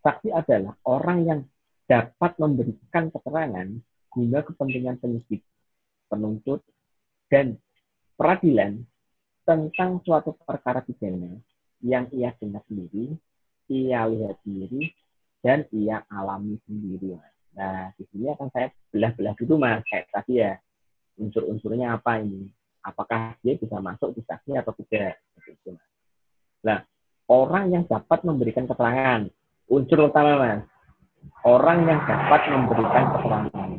Saksi adalah orang yang dapat memberikan keterangan guna kepentingan penyidik, penuntut, dan peradilan tentang suatu perkara pidana yang ia dengar sendiri, ia lihat sendiri, dan ia alami sendiri. Nah, di sini akan saya belah-belah dulu, Mas. Kayak tadi ya, unsur-unsurnya apa ini? Apakah dia bisa masuk di saksi atau tidak? Nah, orang yang dapat memberikan keterangan. Unsur utama, Mas. Orang yang dapat memberikan keterangan.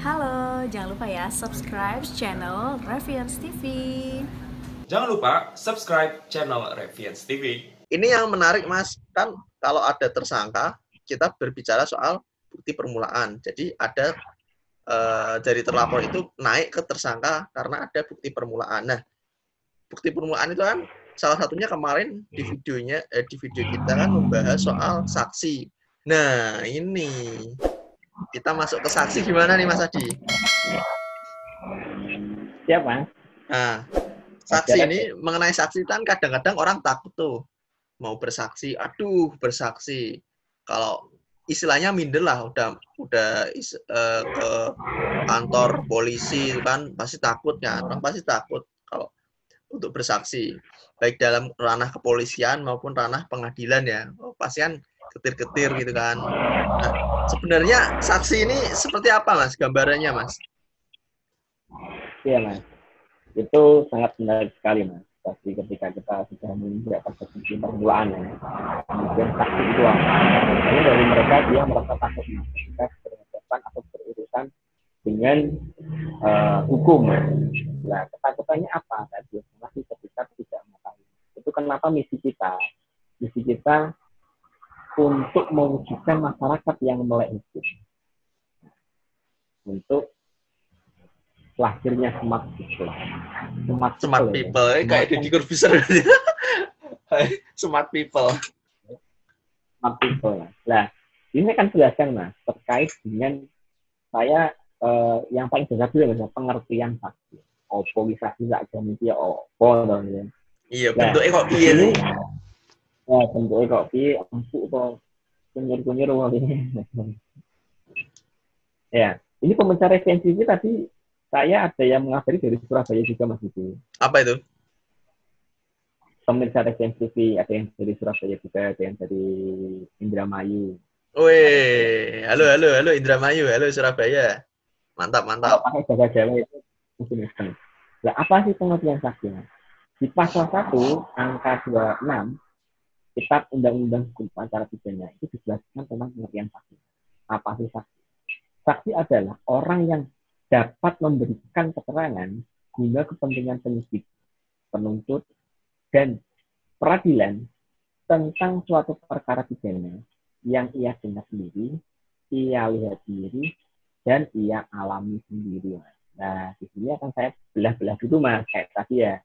Halo, jangan lupa ya subscribe channel Revians TV. Jangan lupa subscribe channel Revians TV. Ini yang menarik, Mas, kan kalau ada tersangka, kita berbicara soal bukti permulaan. Jadi ada dari terlapor itu naik ke tersangka karena ada bukti permulaan. Nah, bukti permulaan itu kan salah satunya kemarin di video kita kan membahas soal saksi. Nah, ini kita masuk ke saksi gimana nih, Mas Adi? Siap, Mas. Nah, saksi ini mengenai saksi kan kadang-kadang orang takut tuh mau bersaksi. Aduh, bersaksi. Kalau istilahnya minder lah, udah ke kantor polisi kan pasti takut kan, orang pasti takut kalau untuk bersaksi, baik dalam ranah kepolisian maupun ranah pengadilan ya. Pasti kan getir-getir gitu kan. Nah, sebenarnya saksi ini seperti apa, Mas? Gambarannya, Mas? Iya, Mas. Itu sangat menarik sekali, Mas. Pasti ketika kita sudah menginjak pada bukti permulaan ya. Kemudian saksi itu apa? Karena dari mereka dia merasa takut ketika berhadapan atau berurusan dengan hukum. Nah, ketakutannya apa? Tadi masih ketika tidak mengetahui. Itu kenapa misi kita untuk mewujudkan masyarakat yang melek hukum. Untuk lahirnya smart people. Smart people. Kayak Deddy Corbuzier. Smart people. Smart people. Nah, ini kan jelaskan, Mas, terkait dengan saya yang paling dasar dulu adalah pengertian saksi. Opo saksi gak jadi dia opo dong ya. Iya, bentuknya kok piye nih? Ya, bentuknya kok piye, empuk kok kunyur-kunyur ya, ini pemencari referensi tadi saya ada yang mengajari dari Surabaya juga, Mas itu. Apa itu? Pemirsa Revians TV, ada yang dari Surabaya juga, ada yang dari Indramayu. Wih, halo Indramayu, halo Surabaya. Mantap. Kalau pakai bahasa Jawa itu mungkin. Nah, apa sih pengertian saksi? Di pasal 1 angka 26 Kitab Undang-Undang Hukum Acara Pidana itu dijelaskan tentang pengertian saksi. Apa sih saksi? Saksi adalah orang yang dapat memberikan keterangan guna kepentingan penyidik, penuntut, dan peradilan tentang suatu perkara pidana yang ia dengar sendiri, ia lihat sendiri, dan ia alami sendiri. Nah, di sini akan saya belah-belah dulu, Mas. Kayak tadi ya,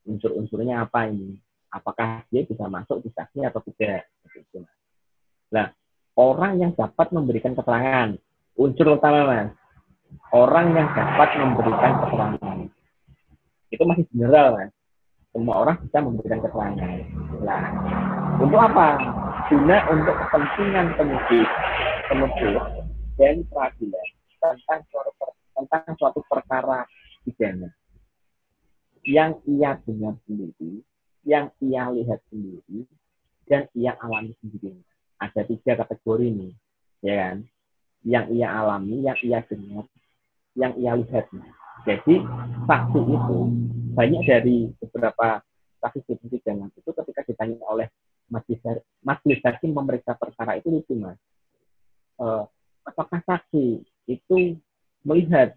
unsur-unsurnya apa ini? Apakah dia bisa masuk di saksi atau tidak? Nah, orang yang dapat memberikan keterangan, unsur utama, Mas. Orang yang dapat memberikan keterangan. Itu masih general, Mas. Semua orang bisa memberikan keterangan. Nah, untuk apa? Guna untuk kepentingan penyidik, penuntut, dan peradilan tentang suatu perkara pidana yang ia dengar sendiri, yang ia lihat sendiri, dan ia alami sendiri. Ada 3 kategori nih, ya kan? Yang ia alami, yang ia dengar, yang ia lihat. Jadi saksi itu banyak dari beberapa kasus di persidangan itu ketika ditanya oleh majelis hakim memeriksa perkara itu Mas. Apakah saksi itu melihat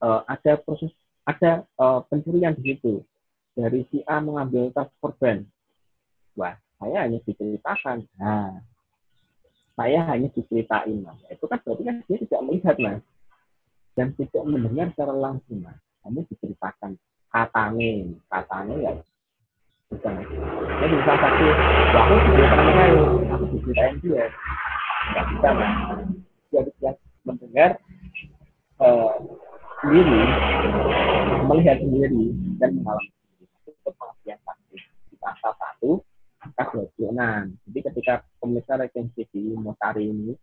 ada proses pencurian di situ dari si A mengambil tas korban. Wah, saya hanya diceritakan. Nah, saya hanya diceritain, Mas. Itu kan berarti kan dia tidak melihat, Mas. Dan tidak mendengar secara langsung, Mas. Kamu diceritakan katanya ya bisa. Jadi bisa saksi, aku diceritakan saya, aku diceritain dia. Nggak bisa, Mas. Dia bisa mendengar sendiri, melihat sendiri, dan mengalami sendiri. Itu pengertian saksi. 26. Jadi ketika pemirsa Revian TV mau cari ini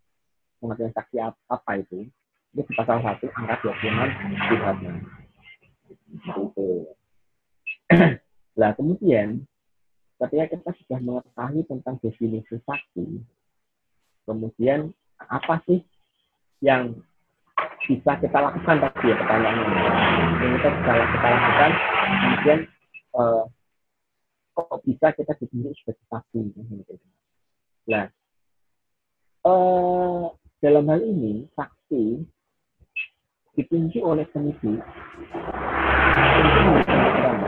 pengertian saksi apa itu di pasal 1 angka 26 sifatnya. Itu. Nah, kemudian ketika kita sudah mengetahui tentang definisi saksi, kemudian apa sih yang bisa kita lakukan tadi ya pertanyaannya. Yang kita bisa kita lakukan, kemudian kok bisa kita ditunjuk sebagai saksi. Nah, dalam hal ini saksi ditunjuk oleh penyidik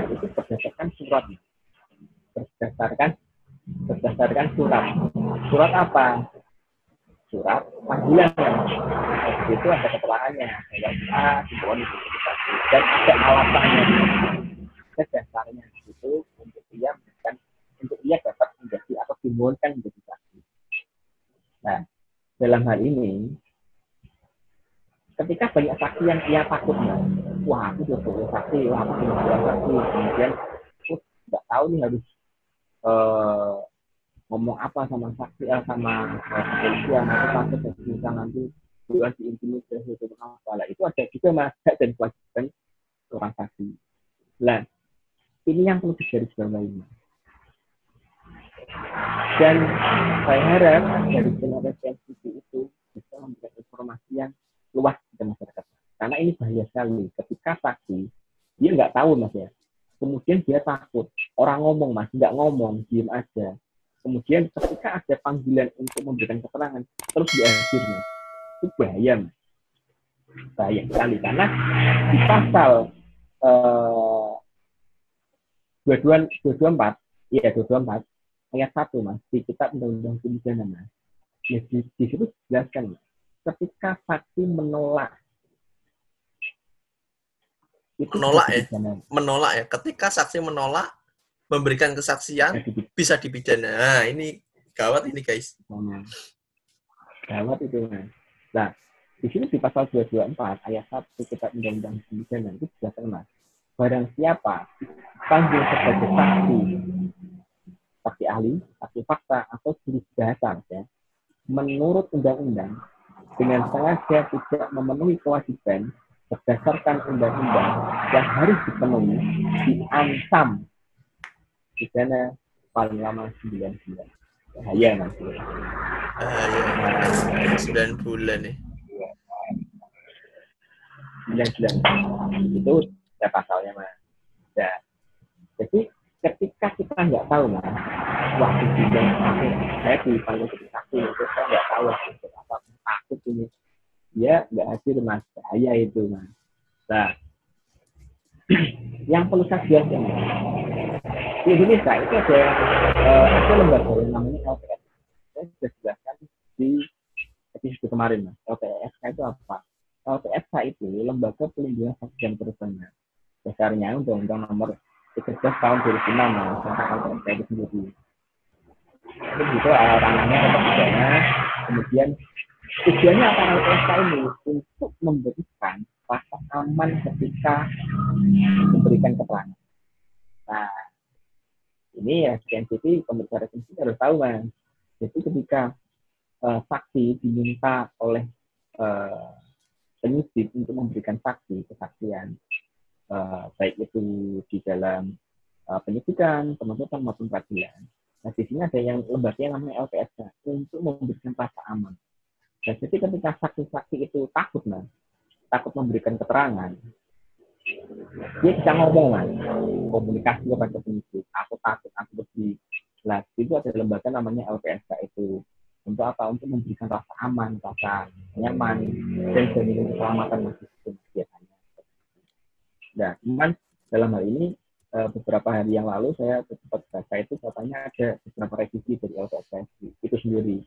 itu berdasarkan surat. Berdasarkan surat apa? Surat panggilan. Itu ada keterangannya dan ada alasannya, dasarnya itu untuk ia dapat menjadi atau dimulkan menjadi saksi. Nah, dalam hal ini ketika banyak saksi yang ia takutnya, wah aku sudah boleh saksi, wah aku sudah boleh saksi, kemudian nggak tahu nih harus ngomong apa sama saksi sama kepolisian atau takut misal nanti bukan diintimidasi itu apa. Itu ada juga hak dan kewajiban seorang saksi. Nah, ini yang perlu digarisbawahi. Dan saya harap dari channel Revian TV itu bisa memberikan informasi yang luas ke masyarakat. Karena ini bahaya sekali. Ketika saksi, dia nggak tahu mas ya. Kemudian dia takut. Orang ngomong mas, nggak ngomong, diem aja. Kemudian ketika ada panggilan untuk memberikan keterangan, terus diakhirnya. Itu bahaya mas. Bahaya sekali. Karena di pasal 224, ayat 1 mas, di kitab undang-undang pidana mas. Ya, di situ dijelaskan mas. Ketika saksi menolak ya ketika saksi menolak memberikan kesaksian bisa dipidana. Nah, ini gawat ini guys. Gawat itu mas. Nah, di sini di pasal 224 ayat 1 kitab undang-undang pidana itu dijelaskan mas, barang siapa panggil sebagai saksi ahli, saksi fakta atau juri bahasa ya, menurut undang-undang dengan sengaja tidak memenuhi kewajiban berdasarkan undang-undang yang harus dipenuhi, diancam pidana paling lama 9 bulan. Bahaya nanti. 9 bulan nih. 9 bulan. Itu ya pasalnya mas. Ya. Jadi ketika kita nggak tahu mas, waktu sidang saya dipanggil jadi saksi itu saya nggak tahu apa takut ini, ya nggak hadir mas, bahaya itu mas. Nah, yang perlu saya jelaskan di Indonesia itu ada lembaga yang namanya LPSK. Saya sudah jelaskan di episode kemarin mas. LPSK itu apa? LPSK itu lembaga pelindungan saksi dan korban. Dasarnya undang-undang nomor 13 tahun 2006 mas, tentang LPSK itu sendiri. Itu juga ranahnya pidana. Kemudian tujuannya apa LPSK ini? Untuk memberikan rasa aman ketika memberikan keterangan. Nah, ini ya CNCT, pemerintah retensi harus tahu mas. Jadi ketika saksi diminta oleh penyidik untuk memberikan kesaksian, baik itu di dalam penyidikan, penuntutan maupun peradilan. Nah, di sini ada yang lembaga yang namanya LPSK untuk memberikan rasa aman. Nah, jadi ketika saksi-saksi itu takut memberikan keterangan, dia bisa ngomong mas, komunikasi kepada penyidik, aku takut, aku berdiri. Nah, itu ada lembaga namanya LPSK itu. Untuk apa? Untuk memberikan rasa aman, rasa nyaman, dan jaminan keselamatan mahasiswa biasanya. Nah, cuman dalam hal ini beberapa hari yang lalu saya sempat baca itu katanya ada beberapa revisi dari LPSK itu sendiri.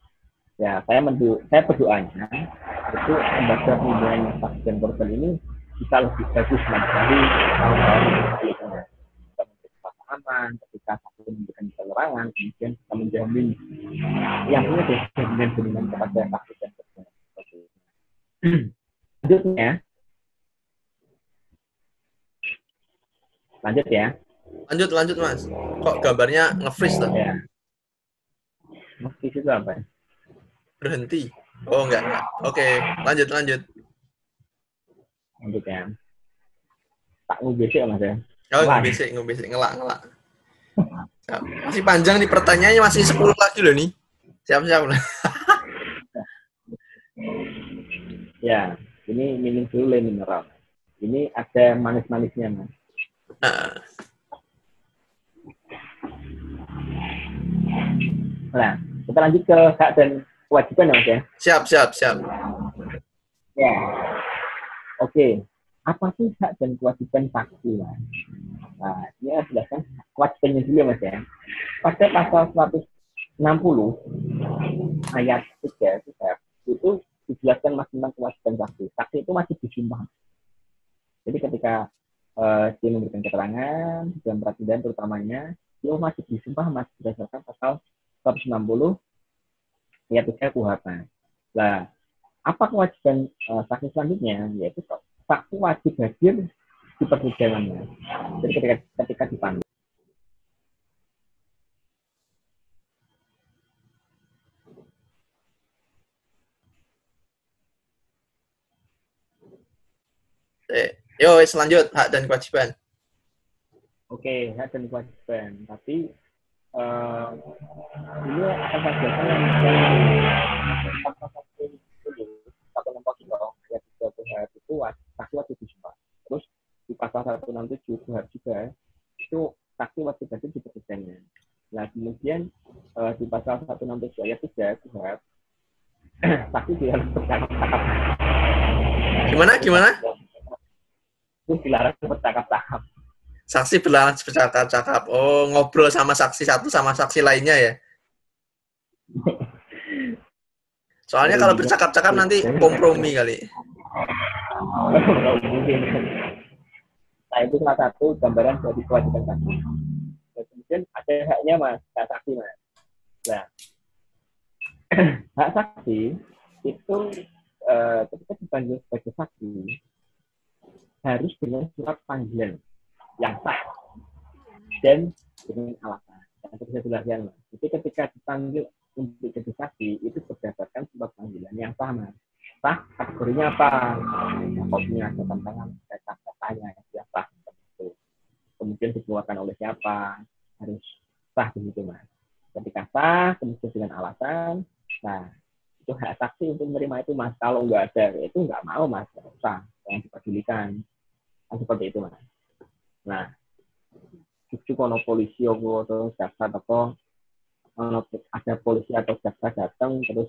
Ya, saya berdoanya itu lembaga pelindungan saksi dan korban ini bisa lebih bagus dari tahun-tahun sebelumnya. Kita memberikan rasa aman ketika saksi memberikan keterangan, kemudian kita menjamin yang punya jaminan kepada saksi dan korban. Lanjut ya. Lanjut mas. Kok gambarnya nge-freeze tuh? Ya. Notis itu apa? Berhenti. Oh, enggak. Oke, lanjut. Lanjut ya. Tak ngubesik Mas ya. Oh, Wah. ngubesik, ngelak. Ya, masih panjang nih pertanyaannya, masih 10 lagi loh nih. Siap-siap lah. Ya, ini minum dulu le mineral. Ini ada manis-manisnya Mas. Nah, kita lanjut ke hak dan kewajiban ya Mas ya. Siap. Ya. Oke. Apa sih hak dan kewajiban saksi Mas? Nah, ini saya jelaskan kewajibannya dulu Mas ya. Pada pasal 160 ayat 3 itu dijelaskan Mas tentang kewajiban saksi. Saksi itu masih disumpah. Jadi ketika dia memberikan keterangan dalam peradilan terutamanya, dia masih disumpah masih berdasarkan pasal 160 ayat 3 KUHP. Nah, apa kewajiban saksi selanjutnya? Yaitu saksi wajib hadir di persidangannya. Jadi ketika dipanggil. Yo, selanjut hak dan kewajiban. Oke, hak dan kewajiban. Tapi ini akan saya jelaskan yang pasal 160 ayat 3 KUHP itu saksi wajib disumpah. Terus di pasal 167 KUHP juga itu saksi wajib hadir di persidangan. Nah, kemudian di pasal 167 ayat 3 KUHP saksi dilarang bercakap-cakap. Gimana? Itu dilarang bercakap-cakap. Saksi berlarang bercakap-cakap. Oh, ngobrol sama saksi satu sama saksi lainnya ya. Soalnya kalau bercakap-cakap nanti kompromi kali. Nah, itu salah satu gambaran dari kewajiban saksi. Kemudian ada haknya Mas, hak saksi Mas. Nah, hak saksi itu ketika dipanggil sebagai saksi harus dengan surat panggilan yang sah dan dengan alasan. Yang bisa dijelaskan Mas. Jadi ketika dipanggil untuk jadi saksi itu berdasarkan surat panggilan yang sah Mas. Sah kategorinya apa? Kopinya ada tantangan, kata-katanya yang sah. Kemudian dikeluarkan oleh siapa? Harus sah begitu Mas. Ketika sah, kemudian dengan alasan, nah itu hak saksi untuk menerima itu Mas. Kalau nggak ada, itu nggak mau Mas, nggak usah, jangan dipedulikan. Nah, seperti itu Mas. Nah, itu kalau polisi atau jaksa atau ada polisi atau jaksa datang terus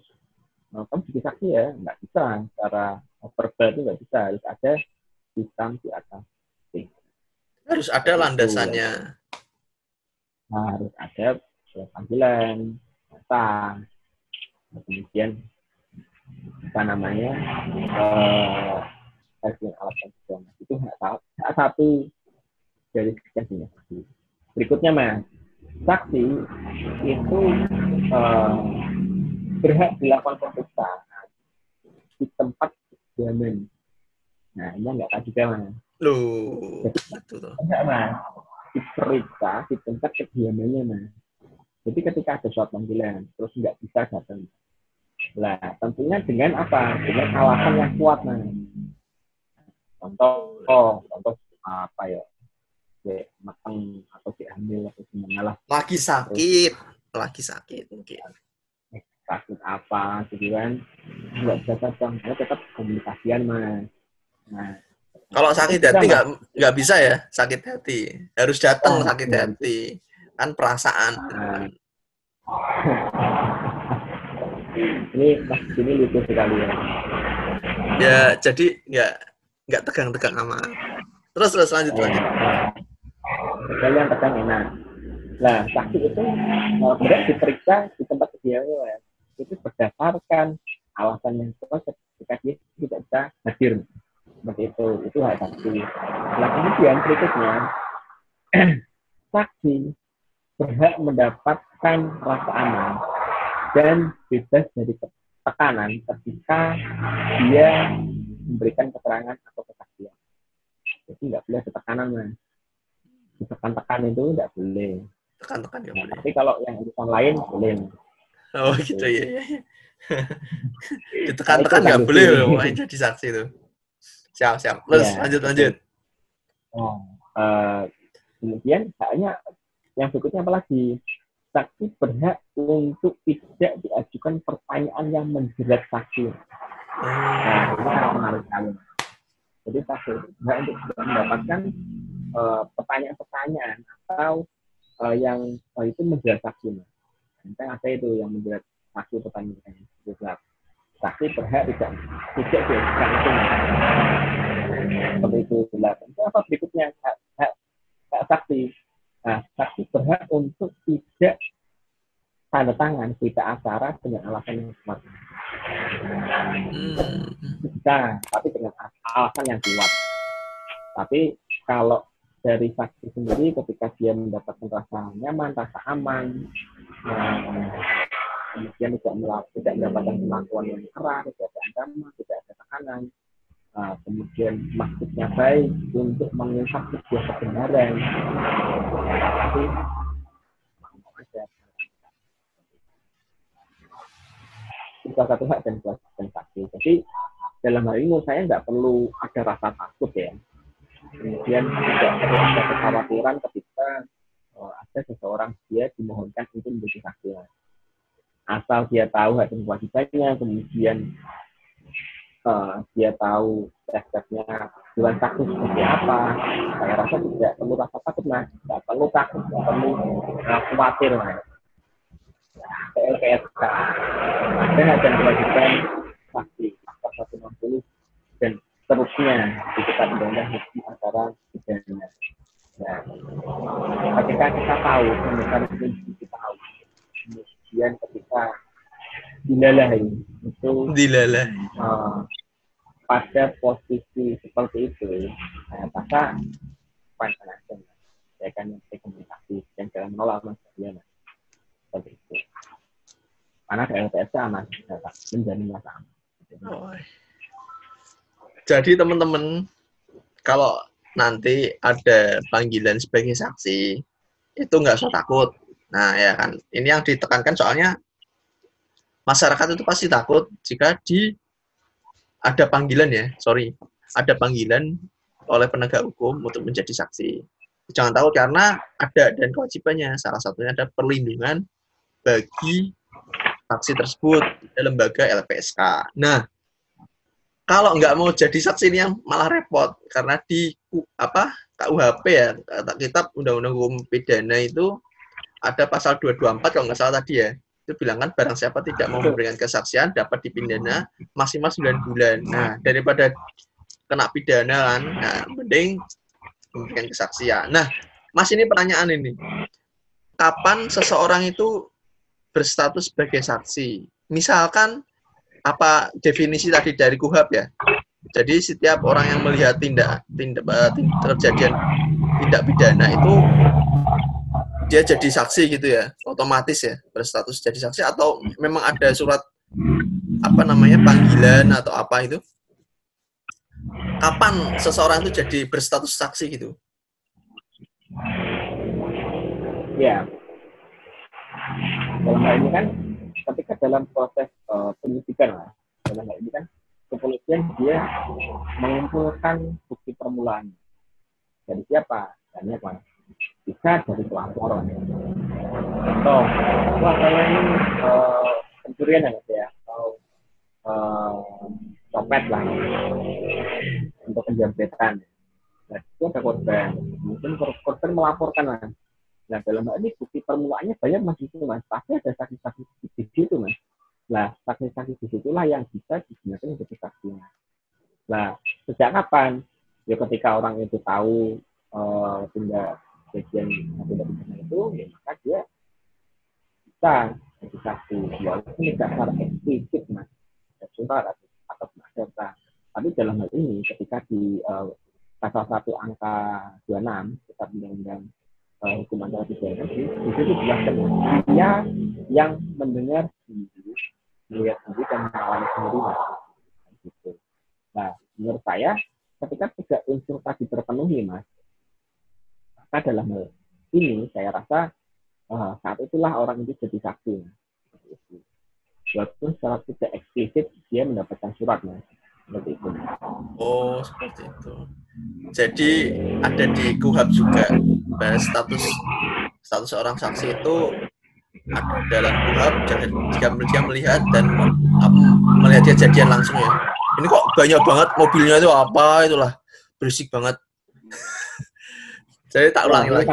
kamu jadi saksi ya, nggak bisa. Secara verbal itu nggak bisa, harus ada hitam di atas. Harus ada landasannya. Nah, harus ada surat panggilan, data, kemudian apa namanya alasan perjuangan itu hak satu dari sekian saksi. Berikutnya Mas, saksi itu berhak dilakukan pemeriksaan di tempat kediaman. Nah, ini nggak tahu juga Mas. Loh, itu tuh. Enggak Mas, diperiksa di tempat kediamannya Mas. Jadi ketika ada surat panggilan, terus nggak bisa datang. Nah, tentunya dengan apa? Dengan alasan yang kuat Mas. Contoh apa ya? Matang atau hamil atau gimana lah. Lagi sakit mungkin. Sakit apa, gitu kan? Nggak bisa datang, karena tetap komunikasian Mas. Nah, kalau sakit hati nggak bisa ya, sakit hati harus datang sakit hati kan perasaan. Ini lucu sekali ya. Ya jadi nggak tegang-tegang amat. Terus lanjut. Yang tegang enak. Nah, saksi itu berat diperiksa di tempat kediamannya itu berdasarkan alasan yang kuat ketika dia tidak bisa hadir. Seperti itu hak saksi. Nah, kemudian berikutnya saksi berhak mendapatkan rasa aman dan bebas dari tekanan ketika dia memberikan keterangan atau kesaksian. Jadi nggak boleh ada tekanan Mas. Tekan-tekan itu nggak boleh. Tekan ya boleh. Tapi kalau yang urusan lain boleh. Oh gitu ya. Nah, itu Ditekan-tekan nggak boleh lucu. loh main jadi saksi itu. Siap. Terus Ya, lanjut. betul. Nah, kemudian haknya yang berikutnya apalagi? Saksi berhak untuk tidak diajukan pertanyaan yang menjerat saksi. Nah, ini sangat menarik sekali. Jadi saksi berhak untuk tidak mendapatkan pertanyaan-pertanyaan atau yang itu menjerat saksi. Nanti ada itu yang menjerat saksi pertanyaan. Saksi berhak tidak diajukan itu. Seperti itu jelas. Itu apa berikutnya? Hak saksi. Nah, saksi berhak untuk tidak tanda tangan berita acara dengan alasan yang kuat. Bisa, tapi dengan alasan yang kuat. Tapi kalau dari saksi sendiri, ketika dia mendapatkan rasa nyaman, rasa aman, kemudian tidak mendapatkan perlakuan yang keras, tidak ada ancaman, tidak ada tekanan, kemudian maksudnya baik untuk mengungkap sebuah kebenaran, tapi mau aja. Itu salah satu hak dan kewajiban saksi. Jadi dalam hal ini saya nggak perlu ada rasa takut ya. Kemudian tidak perlu ada kekhawatiran ketika ada seseorang dia dimohonkan untuk menjadi saksi. Asal dia tahu hak dan kewajibannya, kemudian dia tahu step-stepnya bulan saksi seperti apa. Saya rasa tidak perlu rasa takut mas, nggak perlu takut, nggak perlu khawatir mas. LPSK ada hak dan kewajiban saksi pasal 160 dan seterusnya di kitab undang-undang hukum acara pidana. Nah, ketika kita tahu pemeriksaan ini kita tahu, kemudian ketika dilalah pada posisi seperti itu, saya rasa panjang saya akan komunikasi dan jangan menolak mas seperti itu. Karena LPSK menjadi masalah. Jadi teman-teman, kalau nanti ada panggilan sebagai saksi, itu nggak usah takut. Nah ya kan, ini yang ditekankan soalnya masyarakat itu pasti takut jika ada panggilan ada panggilan oleh penegak hukum untuk menjadi saksi. Jangan takut karena ada dan kewajibannya. Salah satunya ada perlindungan bagi saksi tersebut di lembaga LPSK. Nah, kalau nggak mau jadi saksi ini yang malah repot karena di KUHP ya, kitab Undang-Undang Hukum Pidana itu ada pasal 224 kalau nggak salah tadi ya. Itu bilang kan barang siapa tidak mau memberikan kesaksian dapat dipidana maksimal 9 bulan. Nah, daripada kena pidana kan, nah mending memberikan kesaksian. Nah, Mas ini pertanyaan ini. Kapan seseorang itu berstatus sebagai saksi? Misalkan apa definisi tadi dari KUHP ya? Jadi setiap orang yang melihat terjadian tindak pidana itu dia jadi saksi gitu ya, otomatis ya berstatus jadi saksi atau memang ada surat panggilan atau apa itu? Kapan seseorang itu jadi berstatus saksi gitu? Ya, dalam hal ini kan ketika dalam proses penyidikan lah, dalam hal ini kan kepolisian dia mengumpulkan bukti permulaan dari siapa? Dari apa? Bisa dari pelapor. Contoh, saya ini pencurian ya, atau copet lah untuk penjamretan. Nah, itu ada korban. Mungkin korban melaporkan lah. Nah, dalam hal ini bukti permulaannya banyak mas itu mas. Pasti ada saksi-saksi di situ mas. Nah, saksi-saksi di situlah yang bisa digunakan menjadi saksinya. Nah, sejak kapan? Ya ketika orang itu tahu tindak pidana itu, ya maka dia bisa jadi saksi. Walaupun tidak secara eksplisit mas, surat atau data. Tapi dalam hal ini ketika di pasal 1 angka 26 kitab undang-undang hukum acara pidana di situ dijelaskan dia yang mendengar sendiri, melihat sendiri dan mengalami sendiri gitu. Nah, menurut saya ketika tiga unsur tadi terpenuhi mas, maka dalam hal ini saya rasa saat itulah orang itu jadi saksi. itu. Walaupun secara tidak eksplisit dia mendapatkan suratnya. Seperti itu. Oh, seperti itu. Jadi ada di KUHP juga bahas status seorang saksi itu ada dalam KUHP jika dia melihat dan melihat kejadian langsung ya. Ini kok banyak banget mobilnya itu apa itulah, berisik banget. Jadi tak ulangi lagi.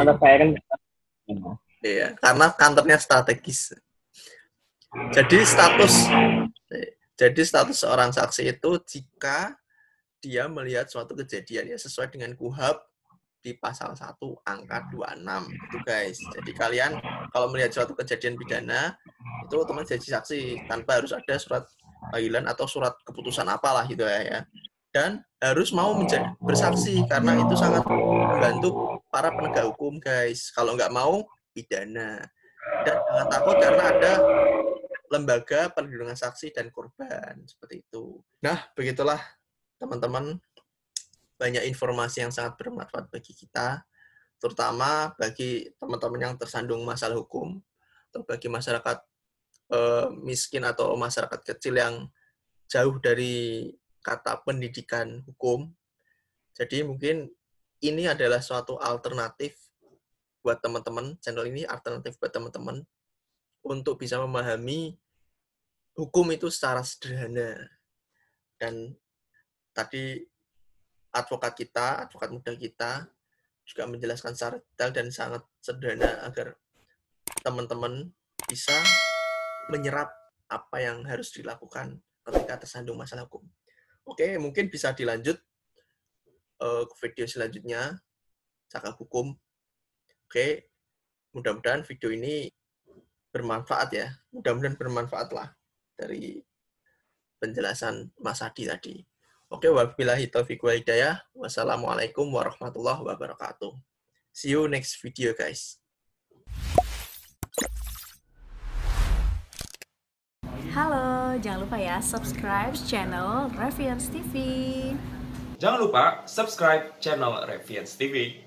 Iya, karena kantornya strategis. Jadi status seorang saksi itu jika dia melihat suatu kejadian ya sesuai dengan KUHP di pasal 1 angka 26 itu guys. Jadi kalian kalau melihat suatu kejadian pidana itu otomatis jadi saksi tanpa harus ada surat panggilan atau surat keputusan apalah gitu ya. Dan harus mau bersaksi karena itu sangat membantu para penegak hukum guys. Kalau nggak mau pidana. Dan jangan takut karena ada lembaga perlindungan saksi dan korban seperti itu. Nah, begitulah teman-teman, banyak informasi yang sangat bermanfaat bagi kita, terutama bagi teman-teman yang tersandung masalah hukum, atau bagi masyarakat miskin atau masyarakat kecil yang jauh dari kata pendidikan hukum. Jadi mungkin ini adalah suatu alternatif buat teman-teman, channel ini alternatif buat teman-teman untuk bisa memahami hukum itu secara sederhana. Dan tadi advokat muda kita juga menjelaskan secara detail dan sangat sederhana agar teman-teman bisa menyerap apa yang harus dilakukan ketika tersandung masalah hukum. Oke, mungkin bisa dilanjut ke video selanjutnya, cakap hukum. Oke, mudah-mudahan video ini bermanfaat ya. Mudah-mudahan bermanfaat lah dari penjelasan Mas Adi tadi. Oke, wabillahi taufiq wal hidayah. Wassalamualaikum warahmatullahi wabarakatuh. See you next video, guys. Halo, jangan lupa ya subscribe channel Revians TV. Jangan lupa subscribe channel Revians TV.